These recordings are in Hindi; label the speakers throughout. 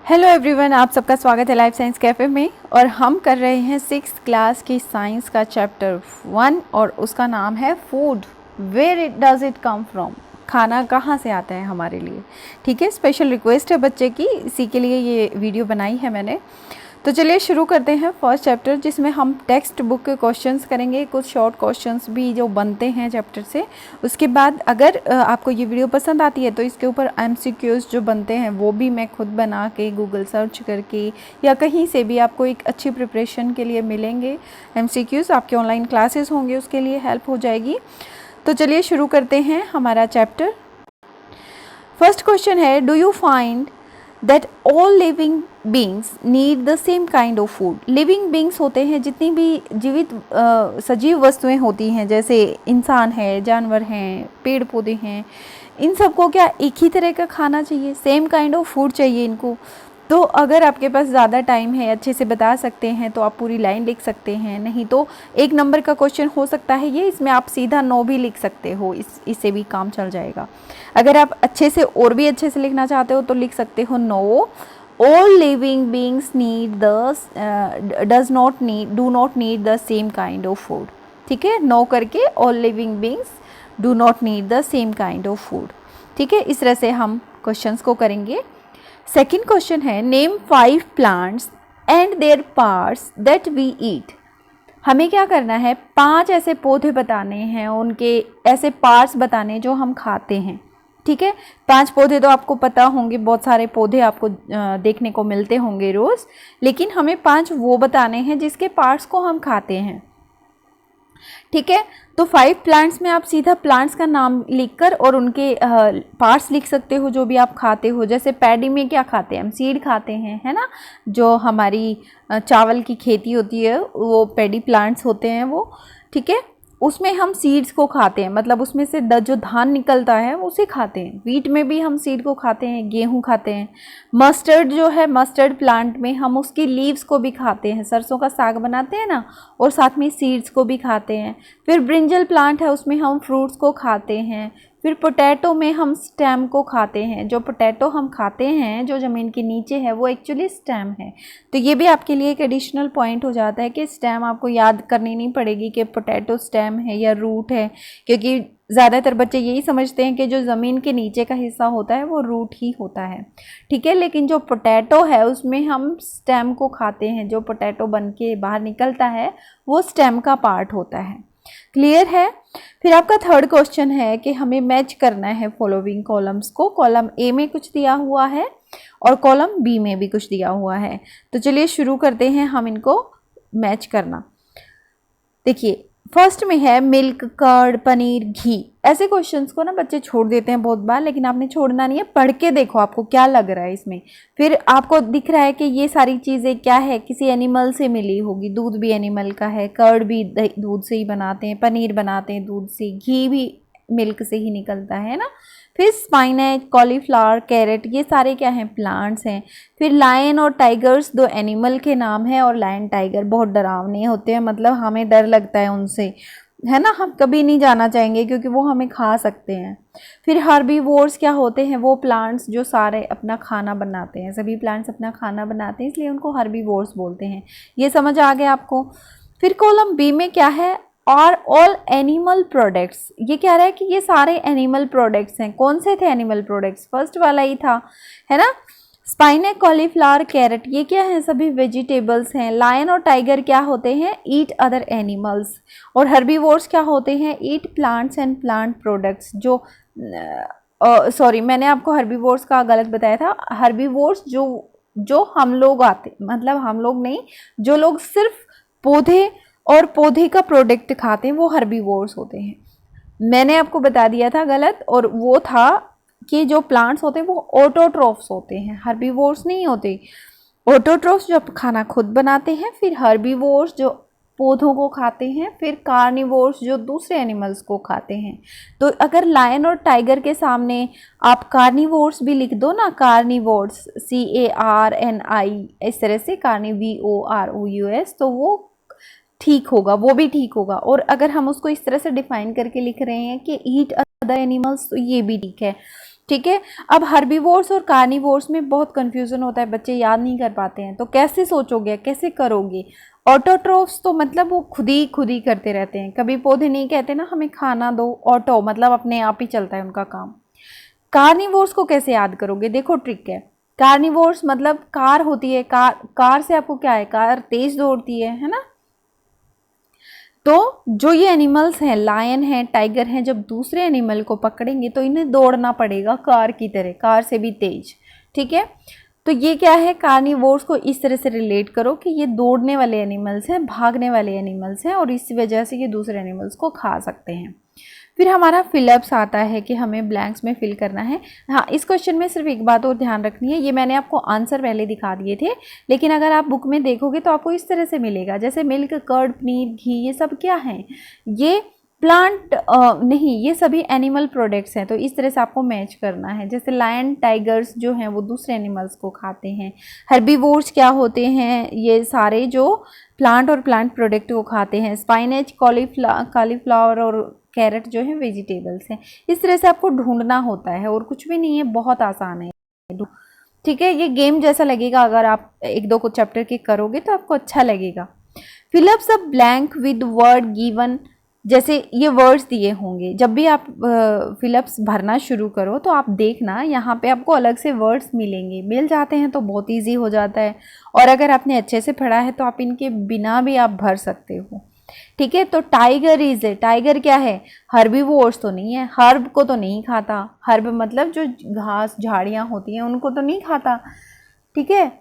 Speaker 1: हेलो एवरीवन, आप सबका स्वागत है लाइफ साइंस कैफ़े में। और हम कर रहे हैं 6th क्लास की साइंस का चैप्टर 1 और उसका नाम है food. Where it does it come from, खाना कहाँ से आता है हमारे लिए। ठीक है, स्पेशल रिक्वेस्ट है बच्चे की, इसी के लिए ये वीडियो बनाई है मैंने। तो चलिए शुरू करते हैं फर्स्ट चैप्टर, जिसमें हम टेक्स्ट बुक के क्वेश्चंस करेंगे, कुछ शॉर्ट क्वेश्चंस भी जो बनते हैं चैप्टर से। उसके बाद अगर आपको ये वीडियो पसंद आती है तो इसके ऊपर MCQs जो बनते हैं वो भी मैं खुद बना के गूगल सर्च करके या कहीं से भी आपको एक अच्छी प्रिपरेशन के लिए मिलेंगे। MCQs आपके ऑनलाइन क्लासेस होंगे, उसके लिए हेल्प हो जाएगी। तो चलिए शुरू करते हैं हमारा चैप्टर। फर्स्ट क्वेश्चन है, do you find that all living beings need the same kind of food। Living beings होते हैं, जितनी भी जीवित सजीव वस्तुएं होती हैं, जैसे इंसान है, जानवर हैं, पेड़ पौधे हैं, इन सबको क्या एक ही तरह का खाना चाहिए, सेम काइंड ऑफ फूड चाहिए इनको। तो अगर आपके पास ज़्यादा टाइम है, अच्छे से बता सकते हैं तो आप पूरी लाइन लिख सकते हैं, नहीं तो एक नंबर का क्वेश्चन हो सकता है ये, इसमें आप सीधा नो भी लिख सकते हो, इससे भी काम चल जाएगा। अगर आप अच्छे से और भी अच्छे से लिखना चाहते हो तो लिख सकते हो no all living beings do not need the same kind of food. ठीक है, नो करके all living beings do not need the same kind of food. ठीक है, इस तरह से हम क्वेश्चंस को करेंगे। सेकेंड क्वेश्चन है, name 5 plants and their parts that we eat. हमें क्या करना है, 5 ऐसे पौधे बताने हैं, उनके ऐसे पार्ट्स बताने जो हम खाते हैं। ठीक है, 5 पौधे तो आपको पता होंगे, बहुत सारे पौधे आपको देखने को मिलते होंगे रोज़, लेकिन हमें 5 वो बताने हैं जिसके पार्ट्स को हम खाते हैं। ठीक है, तो 5 प्लांट्स में आप सीधा प्लांट्स का नाम लिखकर और उनके पार्ट्स लिख सकते हो जो भी आप खाते हो। जैसे पैडी में क्या खाते हैं हम, सीड खाते हैं, है ना। जो हमारी चावल की खेती होती है वो पैडी प्लांट्स होते हैं वो। ठीक है, उसमें हम सीड्स को खाते हैं, मतलब उसमें से जो धान निकलता है उसे खाते हैं। वीट में भी हम सीड को खाते हैं, गेहूं खाते हैं। मस्टर्ड जो है, मस्टर्ड प्लांट में हम उसकी लीव्स को भी खाते हैं, सरसों का साग बनाते हैं ना, और साथ में सीड्स को भी खाते हैं। फिर ब्रिंजल प्लांट है, उसमें हम फ्रूट्स को खाते हैं। फिर पोटैटो में हम स्टेम को खाते हैं, जो पोटैटो हम खाते हैं जो ज़मीन के नीचे है वो एक्चुअली स्टेम है। तो ये भी आपके लिए एक एडिशनल पॉइंट हो जाता है कि स्टेम आपको याद करनी नहीं पड़ेगी कि पोटैटो स्टेम है या रूट है, क्योंकि ज़्यादातर बच्चे यही समझते हैं कि जो ज़मीन के नीचे का हिस्सा होता है वो रूट ही होता है। ठीक है, लेकिन जो पोटैटो है उसमें हम स्टेम को खाते हैं, जो पोटैटो बन के बाहर निकलता है वो स्टेम का पार्ट होता है। क्लियर है। फिर आपका थर्ड क्वेश्चन है कि हमें मैच करना है फॉलोइंग कॉलम्स को। कॉलम ए में कुछ दिया हुआ है और कॉलम बी में भी कुछ दिया हुआ है। तो चलिए शुरू करते हैं हम इनको मैच करना। देखिए, फर्स्ट में है मिल्क, कर्ड, पनीर, घी। ऐसे क्वेश्चंस को ना बच्चे छोड़ देते हैं बहुत बार, लेकिन आपने छोड़ना नहीं है, पढ़ के देखो आपको क्या लग रहा है इसमें। फिर आपको दिख रहा है कि ये सारी चीज़ें क्या है, किसी एनिमल से मिली होगी। दूध भी एनिमल का है, कर्ड भी दूध से ही बनाते हैं, पनीर बनाते हैं दूध से, घी भी मिल्क से ही निकलता है ना। फिर स्पाइनच, कॉलीफ्लावर, कैरेट, ये सारे क्या हैं, प्लांट्स हैं। फिर लायन और टाइगर्स 2 एनिमल के नाम हैं, और लायन टाइगर बहुत डरावने होते हैं, मतलब हमें डर लगता है उनसे, है ना। हम कभी नहीं जाना चाहेंगे क्योंकि वो हमें खा सकते हैं। फिर हर्बीवोर्स क्या होते हैं, वो प्लांट्स जो सारे अपना खाना बनाते हैं, सभी प्लांट्स अपना खाना बनाते हैं, इसलिए उनको हर्बीवोर्स बोलते हैं। ये समझ आ गया आपको। फिर कॉलम बी में क्या है, आर ऑल एनिमल प्रोडक्ट्स। ये कह रहा है कि ये सारे एनिमल प्रोडक्ट्स हैं। कौन से थे एनिमल प्रोडक्ट्स, फर्स्ट वाला ही था, है ना। स्पाइनच, कॉलीफ्लावर, कैरेट, ये क्या है, सभी वेजिटेबल्स हैं। लायन और टाइगर क्या होते हैं, ईट अदर एनिमल्स। और हर्बीवोर्स क्या होते हैं, ईट प्लांट्स एंड प्लांट प्रोडक्ट्स। जो सॉरी, मैंने आपको हर्बीवोर्स का गलत बताया था। हर्बीवोर्स जो हम लोग आते, मतलब हम लोग नहीं, जो लोग सिर्फ पौधे और पौधे का प्रोडक्ट खाते हैं वो हर्बीवोर्स होते हैं। मैंने आपको बता दिया था गलत, और वो था कि जो प्लांट्स होते हैं वो ऑटोट्रॉफ्स होते हैं, हर्बीवोर्स नहीं होते। ऑटोट्रॉफ्स जो खाना खुद बनाते हैं, फिर हर्बीवोर्स जो पौधों को खाते हैं, फिर कार्निवोर्स जो दूसरे एनिमल्स को खाते हैं। तो अगर लायन और टाइगर के सामने आप कार्निवोर्स भी लिख दो ना, कार्निवोर्स, CARNI, इस तरह से CARNIVOROUS, तो वो ठीक होगा, वो भी ठीक होगा। और अगर हम उसको इस तरह से डिफाइन करके लिख रहे हैं कि ईट अदर एनिमल्स, तो ये भी ठीक है। ठीक है। अब हर्बीवोर्स और कार्निवोर्स में बहुत कंफ्यूजन होता है, बच्चे याद नहीं कर पाते हैं, तो कैसे सोचोगे, कैसे करोगे। ऑटोट्रोफ्स तो मतलब वो खुद ही करते रहते हैं, कभी पौधे नहीं कहते ना हमें खाना दो, ऑटो मतलब अपने आप ही चलता है उनका काम। कार्निवोर्स को कैसे याद करोगे, देखो ट्रिक है। कार्निवोर्स मतलब कार होती है, कार से आपको क्या है, कार तेज दौड़ती है ना। तो जो ये एनिमल्स हैं, लायन है, टाइगर हैं, जब दूसरे एनिमल को पकड़ेंगे तो इन्हें दौड़ना पड़ेगा कार की तरह, कार से भी तेज, ठीक है। तो ये क्या है, कार्निवोर्स को इस तरह से रिलेट करो कि ये दौड़ने वाले एनिमल्स हैं, भागने वाले एनिमल्स हैं, और इस वजह से ये दूसरे एनिमल्स को खा सकते हैं। फिर हमारा फिलअप्स आता है कि हमें ब्लैंक्स में फिल करना है। हाँ, इस क्वेश्चन में सिर्फ एक बात और ध्यान रखनी है, ये मैंने आपको आंसर पहले दिखा दिए थे, लेकिन अगर आप बुक में देखोगे तो आपको इस तरह से मिलेगा, जैसे मिल्क, कर्ड, पनीर, घी, ये सब क्या हैं, ये प्लांट नहीं, ये सभी एनिमल प्रोडक्ट्स हैं। तो इस तरह से आपको मैच करना है, जैसे लायन, टाइगर्स जो हैं वो दूसरे एनिमल्स को खाते हैं। हर्बीवोर्स क्या होते हैं, ये सारे जो प्लांट और प्लांट प्रोडक्ट को खाते हैं। स्पाइनेच, कॉलीफ्लावर और कैरेट जो है वेजिटेबल्स हैं। इस तरह से आपको ढूंढना होता है, और कुछ भी नहीं है, बहुत आसान है, ठीक है। ये गेम जैसा लगेगा, अगर आप एक दो को चैप्टर के करोगे तो आपको अच्छा लगेगा। Fill up the blank with word given, जैसे ये वर्ड्स दिए होंगे, जब भी आप फिलअप्स भरना शुरू करो तो आप देखना यहाँ पे आपको अलग से वर्ड्स मिलेंगे, मिल जाते हैं तो बहुत इजी हो जाता है, और अगर आपने अच्छे से पढ़ा है तो आप इनके बिना भी आप भर सकते हो, ठीक है। तो टाइगर इज है, टाइगर क्या है, हर्बीवोर्स तो नहीं है, हर्ब को तो नहीं खाता, हर्ब मतलब जो घास झाड़ियाँ होती हैं उनको तो नहीं खाता, ठीक है।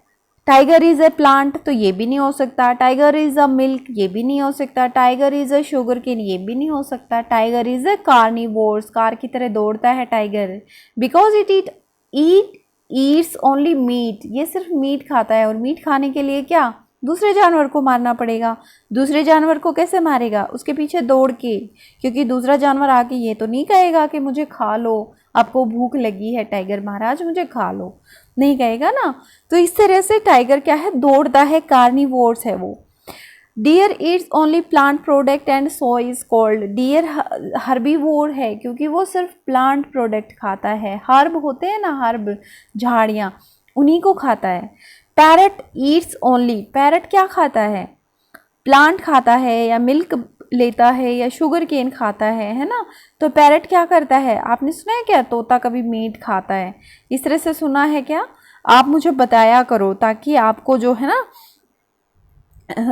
Speaker 1: टाइगर इज ए प्लांट, तो ये भी नहीं हो सकता। टाइगर इज अ मिल्क, ये भी नहीं हो सकता। Tiger is a sugarcane, ये भी नहीं हो सकता। Tiger is a carnivores, car की तरह दौड़ता है tiger, because eats only meat, ये सिर्फ मीट खाता है, और मीट खाने के लिए क्या, दूसरे जानवर को मारना पड़ेगा। दूसरे जानवर को कैसे मारेगा, उसके पीछे दौड़ के, क्योंकि दूसरा जानवर आके ये तो नहीं कहेगा कि मुझे खा लो, आपको भूख लगी है टाइगर महाराज मुझे खा लो, नहीं कहेगा ना। तो इस तरह से टाइगर क्या है, दौड़ता है, कार्निवोर्स है वो। Deer eats only plant product and so is called, deer herbivore है क्योंकि वो सिर्फ प्लांट प्रोडक्ट खाता है। हर्ब होते हैं ना, हर्ब झाड़ियाँ, उन्हीं को खाता है। पैरट ईट्स ओनली, पैरट क्या खाता है, प्लांट खाता है, या मिल्क लेता है, या शुगर केन खाता है ना। तो पैरट क्या करता है, आपने सुना है क्या, तोता कभी मीट खाता है, इस तरह से सुना है क्या, आप मुझे बताया करो ताकि आपको जो है ना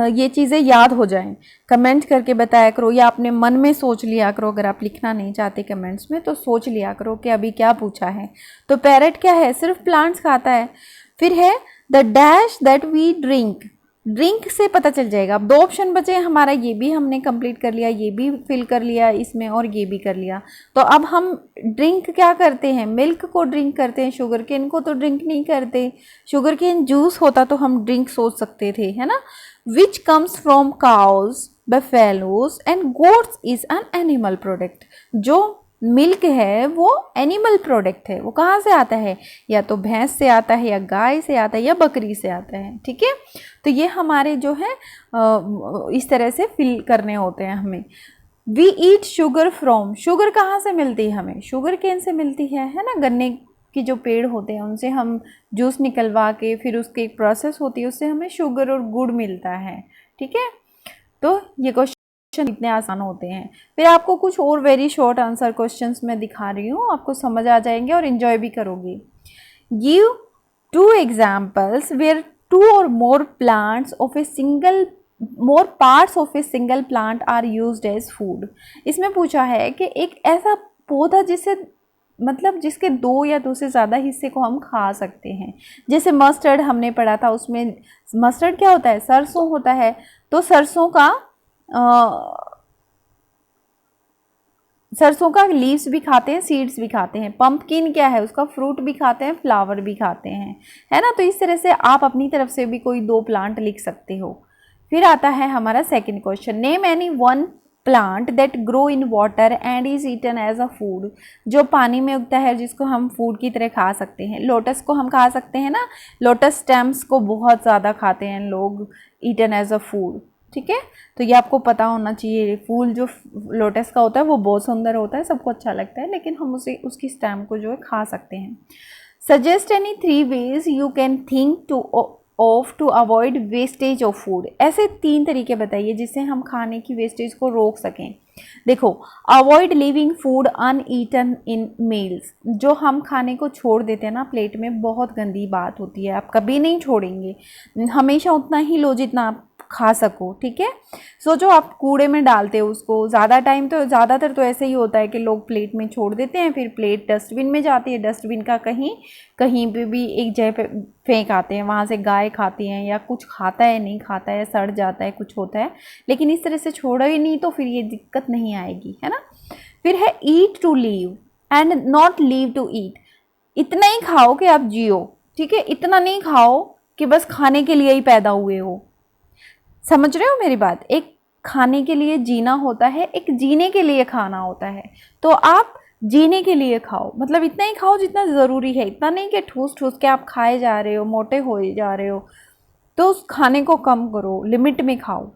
Speaker 1: ये चीज़ें याद हो जाएं। कमेंट करके बताया करो, या अपने मन में सोच लिया करो, अगर आप लिखना नहीं चाहते कमेंट्स में तो सोच लिया करो कि अभी क्या पूछा है। तो पैरट क्या है, सिर्फ प्लांट्स खाता है। फिर है the dash that we drink, drink से पता चल जाएगा। अब दो ऑप्शन बचे हैं हमारा, ये भी हमने कंप्लीट कर लिया, ये भी फिल कर लिया इसमें, और ये भी कर लिया। तो अब हम ड्रिंक क्या करते हैं, मिल्क को ड्रिंक करते हैं, शुगर केन को तो ड्रिंक नहीं करते। शुगर केन जूस होता तो हम ड्रिंक सोच सकते थे, है ना। Which comes from cows, buffaloes and goats is an animal product, जो मिल्क है वो एनिमल प्रोडक्ट है, वो कहाँ से आता है, या तो भैंस से आता है, या गाय से आता है, या बकरी से आता है, ठीक है। तो ये हमारे जो है इस तरह से फिल करने होते हैं हमें। We eat sugar from, sugar कहाँ से मिलती है हमें, शुगर केन से मिलती है ना। गन्ने की जो पेड़ होते हैं उनसे हम जूस निकलवा के, फिर उसकी एक प्रोसेस होती है, उससे हमें शुगर और गुड़ मिलता है, ठीक है। तो ये क्वेश्चन इतने आसान होते हैं। फिर आपको कुछ और वेरी शॉर्ट आंसर क्वेश्चंस मैं दिखा रही हूँ, आपको समझ आ जाएंगे और इन्जॉय भी करोगे। Give 2 examples where 2 or more plants of a single more parts of a single plant are used as food। इसमें पूछा है कि एक ऐसा पौधा जिसे मतलब जिसके 2 या 2 से ज़्यादा हिस्से को हम खा सकते हैं। जैसे मस्टर्ड हमने पढ़ा था, उसमें मस्टर्ड क्या होता है, सरसों होता है। तो सरसों का लीव्स भी खाते हैं, सीड्स भी खाते हैं। पंपकिन क्या है, उसका फ्रूट भी खाते हैं, फ्लावर भी खाते हैं, है ना। तो इस तरह से आप अपनी तरफ से भी कोई 2 प्लांट लिख सकते हो। फिर आता है हमारा second question, name any one plant that grow in water and is eaten as a food, जो पानी में उगता है जिसको हम फूड की तरह खा सकते हैं। लोटस को हम खा सकते हैं ना, लोटस स्टेम्स को बहुत ज़्यादा खाते हैं लोग, ईटन एज अ फूड, ठीक है, तो ये आपको पता होना चाहिए। फूल जो लोटस का होता है वो बहुत सुंदर होता है, सबको अच्छा लगता है, लेकिन हम उसे उसकी स्टेम को जो है खा सकते हैं। Suggest any 3 ways you can think to of to avoid wastage of food. ऐसे 3 तरीके बताइए जिससे हम खाने की वेस्टेज को रोक सकें। देखो, अवॉइड लिविंग फूड अनईटन इन मील्स। जो हम खाने को छोड़ देते हैं ना प्लेट में, बहुत गंदी बात होती है। आप कभी नहीं छोड़ेंगे, हमेशा उतना ही लो जितना आप खा सको, ठीक है। सो जो आप कूड़े में डालते हो उसको ज़्यादा टाइम, तो ज़्यादातर तो ऐसे ही होता है कि लोग प्लेट में छोड़ देते हैं, फिर प्लेट डस्टबिन में जाती है, डस्टबिन का कहीं कहीं पे भी एक जगह पे फेंक आते हैं, वहाँ से गाय खाती हैं या कुछ खाता है, नहीं खाता है, सड़ जाता है, कुछ होता है। लेकिन इस तरह से छोड़ा ही नहीं तो फिर ये दिक्कत नहीं आएगी, है ना। फिर है eat to live and not live to eat. इतना ही खाओ कि आप जियो, ठीक है, इतना नहीं खाओ कि बस खाने के लिए ही पैदा हुए हो। समझ रहे हो मेरी बात? एक खाने के लिए जीना होता है, एक जीने के लिए खाना होता है। तो आप जीने के लिए खाओ, मतलब इतना ही खाओ जितना ज़रूरी है, इतना नहीं कि ठूस ठूस के आप खाए जा रहे हो, मोटे हो जा रहे हो। तो उस खाने को कम करो, लिमिट में खाओ।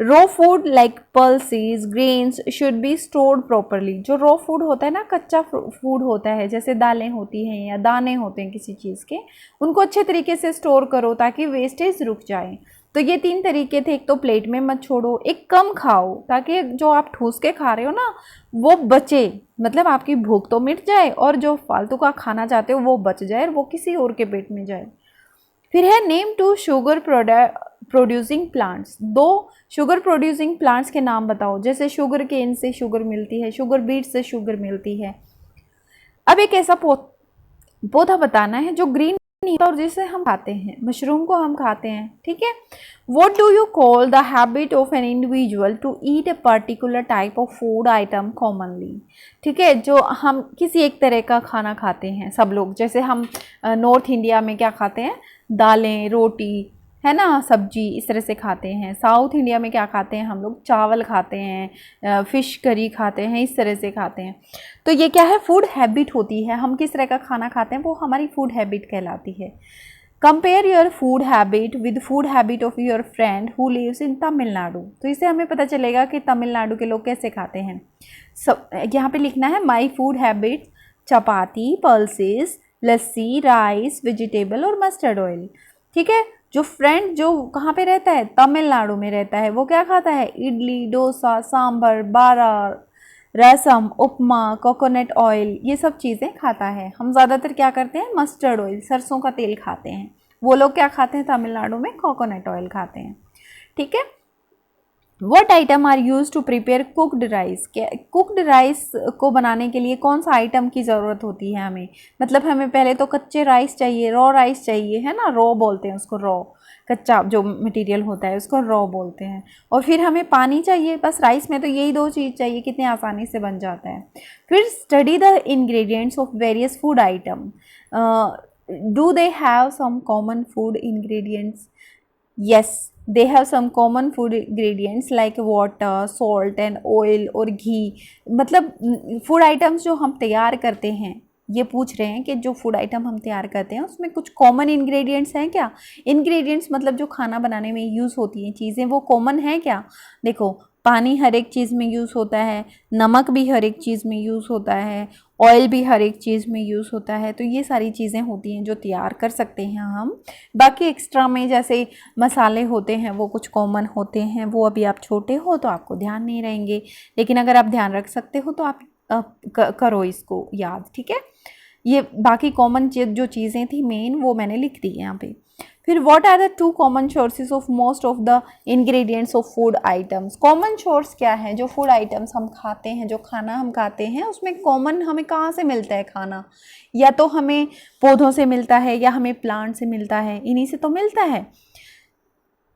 Speaker 1: Raw food like pulses grains should be stored properly. जो रॉ फूड होता है ना, कच्चा फूड होता है, जैसे दालें होती हैं या दाने होते हैं किसी चीज़ के, उनको अच्छे तरीके से स्टोर करो ताकि वेस्टेज रुक जाए। तो ये 3 तरीके थे। एक तो प्लेट में मत छोड़ो, एक कम खाओ ताकि जो आप ठूस के खा रहे हो ना वो बचे, मतलब आपकी भूख तो मिट जाए और जो फालतू का खाना चाहते हो वो बच जाए और वो किसी और के पेट में जाए। फिर है name 2 sugar producing plants. 2 sugar producing plants के नाम बताओ। जैसे शुगर केन से शुगर मिलती है, शुगर बीट से शुगर मिलती है। अब एक ऐसा पौधा बताना है जो ग्रीन और जिसे हम खाते हैं, मशरूम को हम खाते हैं, ठीक है। What do you call the habit of an individual to eat a particular type of food item commonly? ठीक है, जो हम किसी एक तरह का खाना खाते हैं सब लोग। जैसे हम नॉर्थ इंडिया में क्या खाते हैं, दालें, रोटी, है ना, सब्जी, इस तरह से खाते हैं। साउथ इंडिया में क्या खाते हैं हम लोग, चावल खाते हैं, फ़िश करी खाते हैं, इस तरह से खाते हैं। तो ये क्या है, फूड हैबिट होती है। हम किस तरह का खाना खाते हैं वो हमारी फूड हैबिट कहलाती है। Compare your food habit with food habit of your friend who lives in Tamil Nadu. तो इससे हमें पता चलेगा कि तमिलनाडु के लोग कैसे खाते हैं। यहाँ पे लिखना है my food habit chapati, pulses, lassi, rice, vegetable और मस्टर्ड ऑयल, ठीक है। जो फ्रेंड जो कहाँ पे रहता है, तमिलनाडु में रहता है, वो क्या खाता है, इडली, डोसा, सांभर, बारा, रसम, उपमा, कोकोनट ऑयल, ये सब चीज़ें खाता है। हम ज़्यादातर क्या करते हैं, मस्टर्ड ऑयल, सरसों का तेल खाते हैं। वो लोग क्या खाते हैं तमिलनाडु में, कोकोनट ऑयल खाते हैं, ठीक है। What item are use to prepare cooked rice. Cooked rice को बनाने के लिए कौन सा आइटम की ज़रूरत होती है हमें, मतलब हमें पहले तो कच्चे राइस चाहिए, रॉ राइस चाहिए, है ना, रॉ बोलते हैं उसको, रॉ कच्चा जो मटेरियल होता है उसको रॉ बोलते हैं। और फिर हमें पानी चाहिए, बस राइस में तो यही 2 चीज़ चाहिए, कितने आसानी से बन जाता है। फिर study the ingredients of various food item. Do they have some common food ingredients? yes, they have some common food ingredients like water, salt and oil और घी। मतलब फूड आइटम्स जो हम तैयार करते हैं, ये पूछ रहे हैं कि जो फूड आइटम हम तैयार करते हैं उसमें कुछ कॉमन इंग्रेडिएंट्स हैं क्या। इंग्रेडिएंट्स मतलब जो खाना बनाने में यूज़ होती हैं चीज़ें, वो कॉमन है क्या। देखो, पानी हर एक चीज़ में यूज़ होता है, नमक भी हर एक चीज़ में यूज़ होता है, ऑयल भी हर एक चीज़ में यूज़ होता है। तो ये सारी चीज़ें होती हैं जो तैयार कर सकते हैं हम। बाकी एक्स्ट्रा में जैसे मसाले होते हैं वो कुछ कॉमन होते हैं, वो अभी आप छोटे हो तो आपको ध्यान नहीं रहेंगे, लेकिन अगर आप ध्यान रख सकते हो तो आप करो इसको याद, ठीक है। ये बाकी कॉमन जो चीज़ें थी मेन वो मैंने लिख दी यहाँ पे। फिर what are the 2 common sources of most of the ingredients of food items. Common source क्या है, जो फूड आइटम्स हम खाते हैं, जो खाना हम खाते हैं उसमें कॉमन हमें कहाँ से मिलता है खाना, या तो हमें पौधों से मिलता है या हमें प्लांट से मिलता है, इन्हीं से तो मिलता है।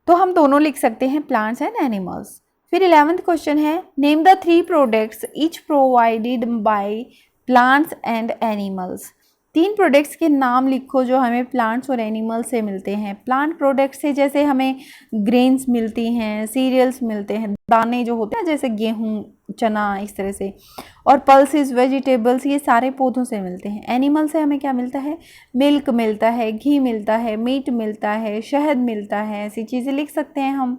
Speaker 1: तो हम दोनों लिख सकते हैं, प्लांट्स एंड एनिमल्स। फिर 11th क्वेश्चन है name the 3 products each provided by plants and animals. 3 products के नाम लिखो जो हमें प्लांट्स और एनिमल्स से मिलते हैं। प्लांट प्रोडक्ट्स से जैसे हमें ग्रेन्स मिलती हैं, सीरियल्स मिलते हैं, दाने जो होते हैं जैसे गेहूँ, चना, इस तरह से, और पल्सेस, वेजिटेबल्स, ये सारे पौधों से मिलते हैं। एनिमल से हमें क्या मिलता है, मिल्क मिलता है, घी मिलता है, मीट मिलता है, शहद मिलता है, ऐसी चीज़ें लिख सकते हैं हम।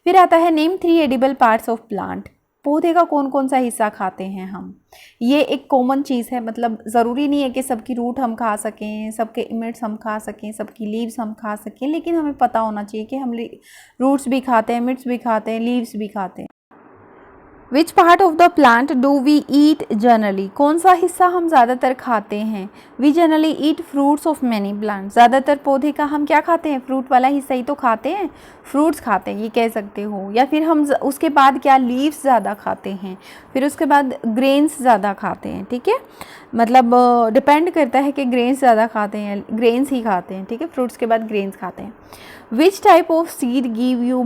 Speaker 1: फिर आता है name 3 edible parts of plant. पौधे का कौन कौन सा हिस्सा खाते हैं हम। ये एक कॉमन चीज़ है, मतलब ज़रूरी नहीं है कि सबकी रूट हम खा सकें, सबके इमिट्स हम खा सकें, सबकी लीव्स हम खा सकें, लेकिन हमें पता होना चाहिए कि हम रूट्स भी खाते हैं, इमिट्स भी खाते हैं, लीव्स भी खाते हैं। Which part of the plant do we eat generally. कौन सा हिस्सा हम ज़्यादातर खाते हैं। We generally eat fruits of many plant. ज़्यादातर पौधे का हम क्या खाते हैं, फ्रूट वाला हिस्सा ही तो खाते हैं, फ्रूट्स खाते हैं, ये कह सकते हो। या फिर हम उसके बाद क्या, लीव्स ज़्यादा खाते हैं, फिर उसके बाद ग्रेन्स ज़्यादा खाते हैं। ठीक है, मतलब डिपेंड करता है कि ग्रेन्स ज़्यादा खाते हैं, ग्रेन्स ही खाते हैं। ठीक है, फ्रूट्स के बाद ग्रेन्स खाते हैं। Which type of seed give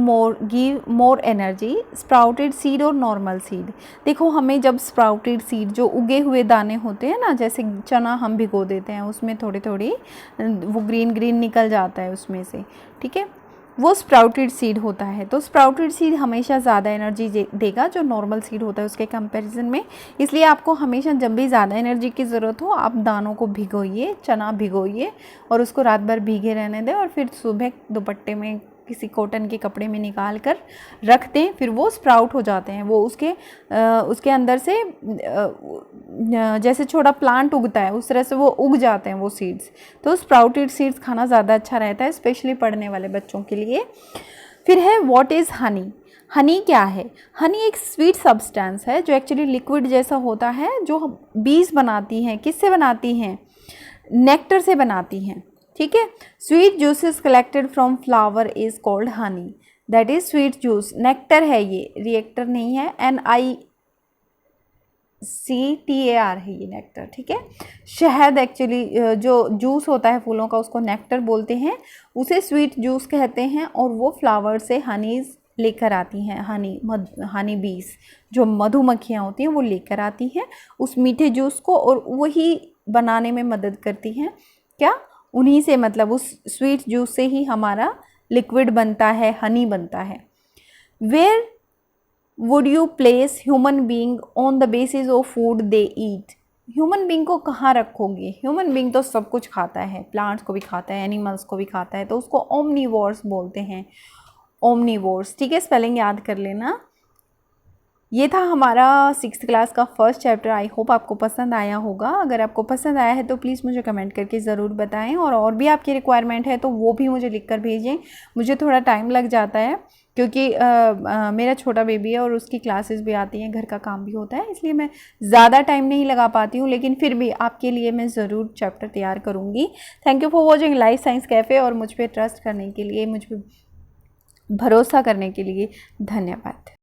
Speaker 1: more energy, sprouted seed और नॉर्मल सीड। देखो, हमें जब स्प्राउटेड सीड जो उगे हुए दाने होते हैं ना, जैसे चना हम भिगो देते हैं, उसमें थोड़ी थोड़ी वो ग्रीन ग्रीन निकल जाता है उसमें से, ठीक है, वो स्प्राउटेड सीड होता है। तो स्प्राउटेड सीड हमेशा ज़्यादा एनर्जी देगा जो नॉर्मल सीड होता है उसके कंपैरिजन में। इसलिए आपको हमेशा जब भी ज़्यादा एनर्जी की ज़रूरत हो, आप दानों को भिगोइए, चना भिगोइए और उसको रात भर भीगे रहने दें, और फिर सुबह दुपट्टे में किसी कॉटन के कपड़े में निकाल कर रख दें, फिर वो स्प्राउट हो जाते हैं। वो उसके अंदर से जैसे छोटा प्लांट उगता है उस तरह से वो उग जाते हैं वो सीड्स। तो स्प्राउटेड सीड्स खाना ज़्यादा अच्छा रहता है, स्पेशली पढ़ने वाले बच्चों के लिए। फिर है व्हाट इज़ हनी। हनी क्या है। हनी एक स्वीट सब्सटेंस है जो एक्चुअली लिक्विड जैसा होता है, जो बीज बनाती हैं। किससे बनाती हैं, नेक्टर से बनाती हैं। ठीक है, sweet juices collected from flower is called Honey, that is sweet juice. Nectar है ये, रिएक्टर नहीं है, NICTAR है ये नेक्टर। ठीक है, शहद एक्चुअली जो जूस होता है फूलों का उसको नेक्टर बोलते हैं, उसे स्वीट जूस कहते हैं, और वो फ्लावर से हनीज लेकर आती हैं। हनी बीज जो मधुमक्खियाँ होती हैं वो लेकर आती हैं उस मीठे जूस को, और वही बनाने में मदद करती हैं। क्या, उन्हीं से, मतलब उस स्वीट जूस से ही हमारा लिक्विड बनता है, हनी बनता है। Where would you place human being on the basis of food they eat. Human being को कहाँ रखोगे। ह्यूमन बींग तो सब कुछ खाता है, प्लांट्स को भी खाता है, एनिमल्स को भी खाता है, तो उसको ओमनीवोर्स बोलते हैं, ओमनीवोर्स। ठीक है, स्पेलिंग याद कर लेना। ये था हमारा 6th क्लास का फर्स्ट चैप्टर। आई होप आपको पसंद आया होगा। अगर आपको पसंद आया है तो प्लीज़ मुझे कमेंट करके ज़रूर बताएं, और भी आपकी रिक्वायरमेंट है तो वो भी मुझे लिख कर भेजें। मुझे थोड़ा टाइम लग जाता है क्योंकि मेरा छोटा बेबी है और उसकी क्लासेस भी आती हैं, घर का काम भी होता है, इसलिए मैं ज़्यादा टाइम नहीं लगा पाती हूँ, लेकिन फिर भी आपके लिए मैं ज़रूर चैप्टर तैयार करूँगी। Thank you for watching life science cafe, और मुझ पर ट्रस्ट करने के लिए, मुझ पर भरोसा करने के लिए धन्यवाद।